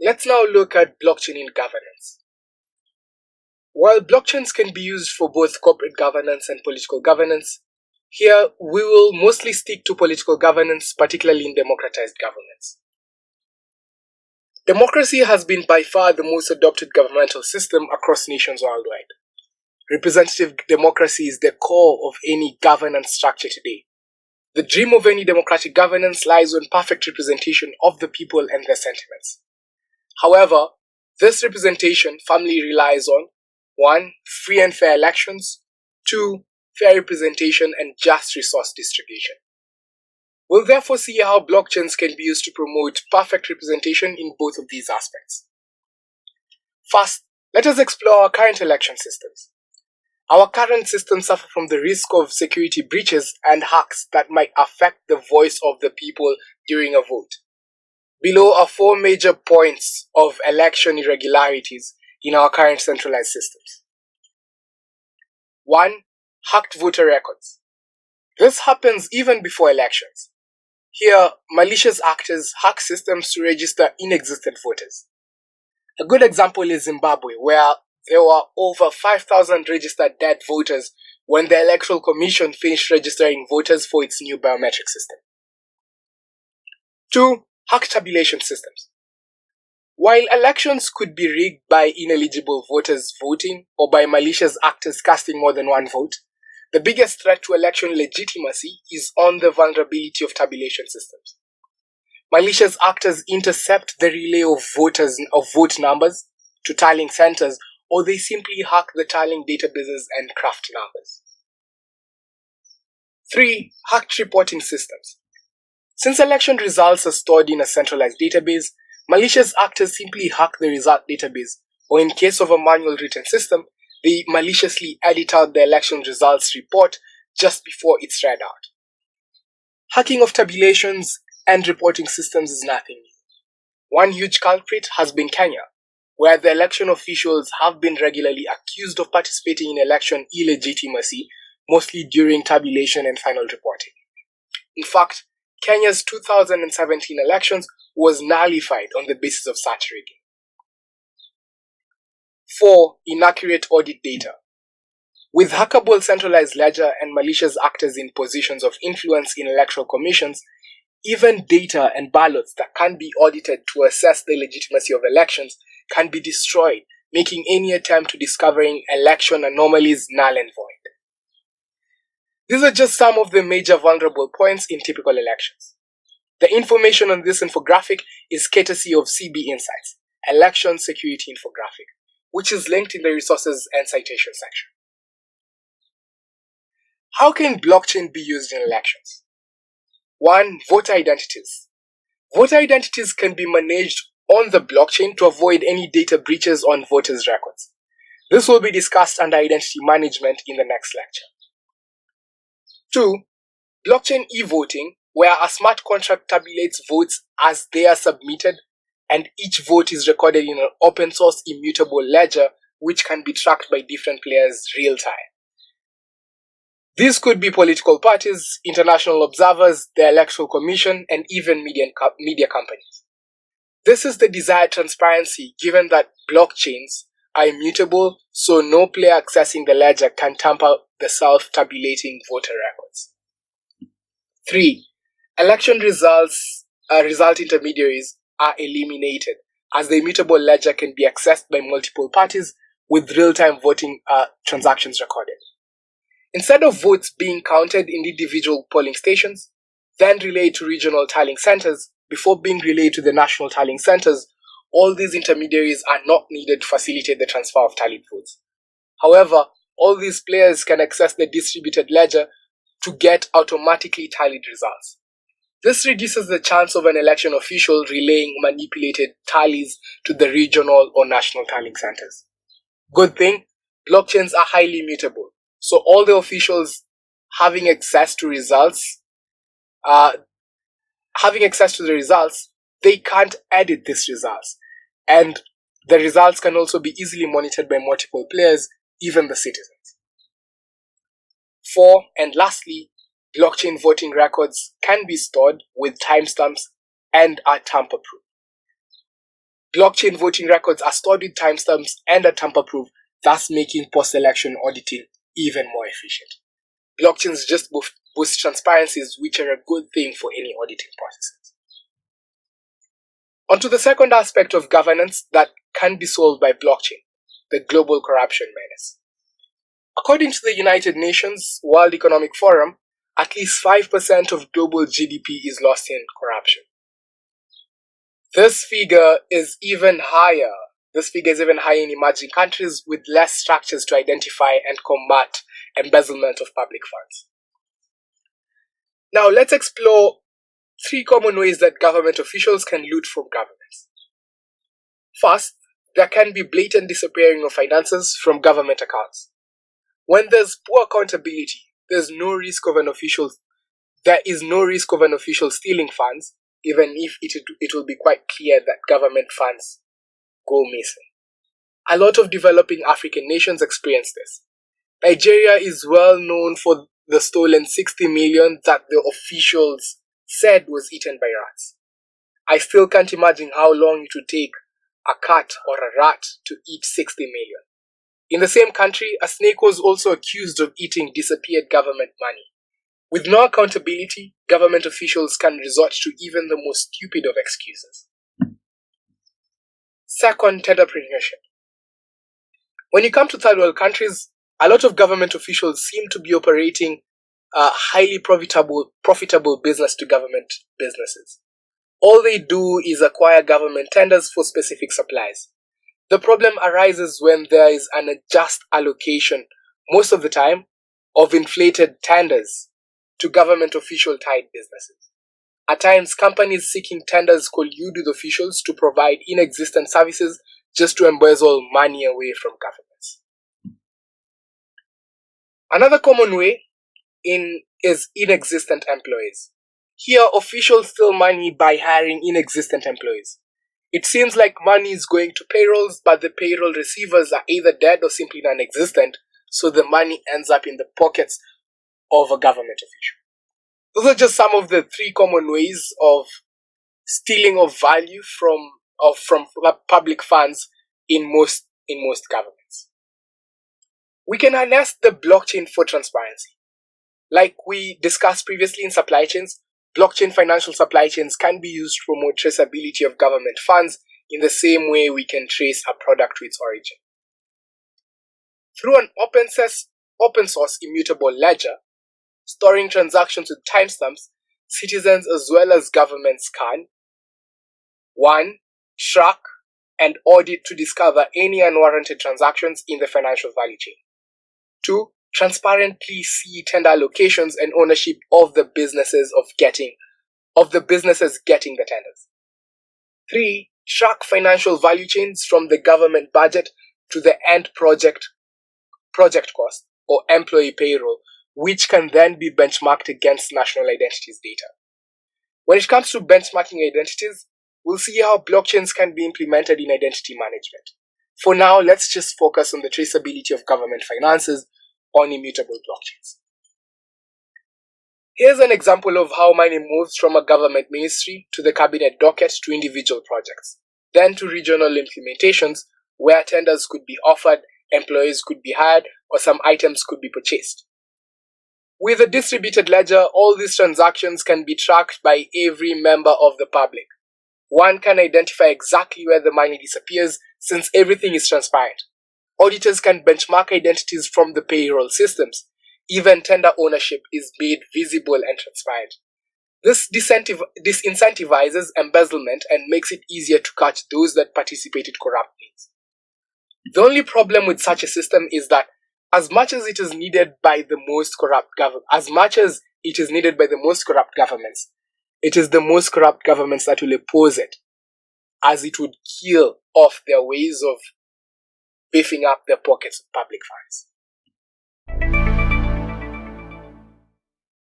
Let's now look at blockchain in governance. While blockchains can be used for both corporate governance and political governance, here we will mostly stick to political governance, particularly in democratized governments. Democracy has been by far the most adopted governmental system across nations worldwide. Representative democracy is the core of any governance structure today. The dream of any democratic governance lies on perfect representation of the people and their sentiments. However, this representation firmly relies on 1. Free and fair elections, 2. Fair representation and just resource distribution. We'll therefore see how blockchains can be used to promote perfect representation in both of these aspects. First, let us explore our current election systems. Our current systems suffer from the risk of security breaches and hacks that might affect the voice of the people during a vote. Below are 4 major points of election irregularities in our current centralized systems. 1. Hacked voter records. This happens even before elections. Here, malicious actors hack systems to register inexistent voters. A good example is Zimbabwe, where there were over 5,000 registered dead voters when the Electoral Commission finished registering voters for its new biometric system. 2. Hacked tabulation systems. While elections could be rigged by ineligible voters voting or by malicious actors casting more than one vote, the biggest threat to election legitimacy is on the vulnerability of tabulation systems. Malicious actors intercept the relay of vote numbers to tallying centers, or they simply hack the tallying databases and craft numbers. 3. Hacked reporting systems. Since election results are stored in a centralized database, malicious actors simply hack the result database, or in case of a manual written system, they maliciously edit out the election results report just before it's read out. Hacking of tabulations and reporting systems is nothing new. One huge culprit has been Kenya, where the election officials have been regularly accused of participating in election illegitimacy, mostly during tabulation and final reporting. In fact, Kenya's 2017 elections was nullified on the basis of such rigging. 4. Inaccurate audit data. With hackable centralized ledger and malicious actors in positions of influence in electoral commissions, even data and ballots that can be audited to assess the legitimacy of elections can be destroyed, making any attempt to discovering election anomalies null and void. These are just some of the major vulnerable points in typical elections. The information on this infographic is courtesy of CB Insights, Election Security Infographic, which is linked in the resources and citation section. How can blockchain be used in elections? 1. Voter identities. Voter identities can be managed on the blockchain to avoid any data breaches on voters' records. This will be discussed under identity management in the next lecture. 2. Blockchain e-voting, where a smart contract tabulates votes as they are submitted, and each vote is recorded in an open source immutable ledger which can be tracked by different players real time. These could be political parties, international observers, the Electoral Commission, and even media companies. This is the desired transparency given that blockchains are immutable, so no player accessing the ledger can tamper the self-tabulating voter records. 3. Election result intermediaries are eliminated, as the immutable ledger can be accessed by multiple parties with real-time voting transactions recorded. Instead of votes being counted in individual polling stations, then relayed to regional tallying centers, before being relayed to the national tallying centers, all these intermediaries are not needed to facilitate the transfer of tallied votes. However, all these players can access the distributed ledger to get automatically tallied results. This reduces the chance of an election official relaying manipulated tallies to the regional or national tallying centers. Good thing, blockchains are highly mutable, so all the officials having access to the results, they can't edit these results, and the results can also be easily monitored by multiple players, even the citizens. 4. And lastly, blockchain voting records can be stored with timestamps and are tamper-proof. Blockchain voting records are stored with timestamps and are tamper-proof, thus making post-election auditing even more efficient. Blockchains just boost transparencies, which are a good thing for any auditing processes. On to the second aspect of governance that can be solved by blockchain, the global corruption menace. According to the United Nations World Economic Forum, at least 5% of global GDP is lost in corruption. This figure is even higher. In emerging countries with less structures to identify and combat embezzlement of public funds. Now let's explore 3 common ways that government officials can loot from governments. First, there can be blatant disappearing of finances from government accounts. When there's poor accountability, there is no risk of an official stealing funds, even if it will be quite clear that government funds go missing. A lot of developing African nations experience this. Nigeria is well known for the stolen 60 million that the officials said was eaten by rats. I still can't imagine how long it would take a cat or a rat to eat 60 million. In the same country, a snake was also accused of eating disappeared government money. With no accountability, government officials can resort to even the most stupid of excuses. Second, tenderpreneurship. When you come to third world countries, a lot of government officials seem to be operating a highly profitable business to government businesses. All they do is acquire government tenders for specific supplies. The problem arises when there is an unjust allocation, most of the time, of inflated tenders to government official-tied businesses. At times, companies seeking tenders collude with officials to provide inexistent services just to embezzle money away from governments. Another common way is inexistent employees. Here, officials steal money by hiring inexistent employees. It seems like money is going to payrolls, but the payroll receivers are either dead or simply non-existent, so the money ends up in the pockets of a government official. Those are just some of the 3 common ways of stealing of value from public funds in most governments. We can harness the blockchain for transparency. Like we discussed previously in supply chains, blockchain financial supply chains can be used to promote traceability of government funds in the same way we can trace a product to its origin. Through an open source immutable ledger, storing transactions with timestamps, citizens as well as governments can 1. Track and audit to discover any unwarranted transactions in the financial value chain. 2. Transparently see tender allocations and ownership of the businesses getting the tenders. 3. Track financial value chains from the government budget to the end project cost or employee payroll, which can then be benchmarked against national identities data. When it comes to benchmarking identities, we'll see how blockchains can be implemented in identity management. For now, let's just focus on the traceability of government finances on immutable blockchains. Here's an example of how money moves from a government ministry to the cabinet docket to individual projects, then to regional implementations where tenders could be offered, employees could be hired, or some items could be purchased. With a distributed ledger, all these transactions can be tracked by every member of the public. One can identify exactly where the money disappears since everything is transparent. Auditors can benchmark identities from the payroll systems. Even tender ownership is made visible and transparent. This disincentivizes embezzlement and makes it easier to catch those that participated corruptly. The only problem with such a system is that as much as it is needed by the most corrupt governments, it is the most corrupt governments that will oppose it, as it would kill off their ways of beefing up their pockets of public funds.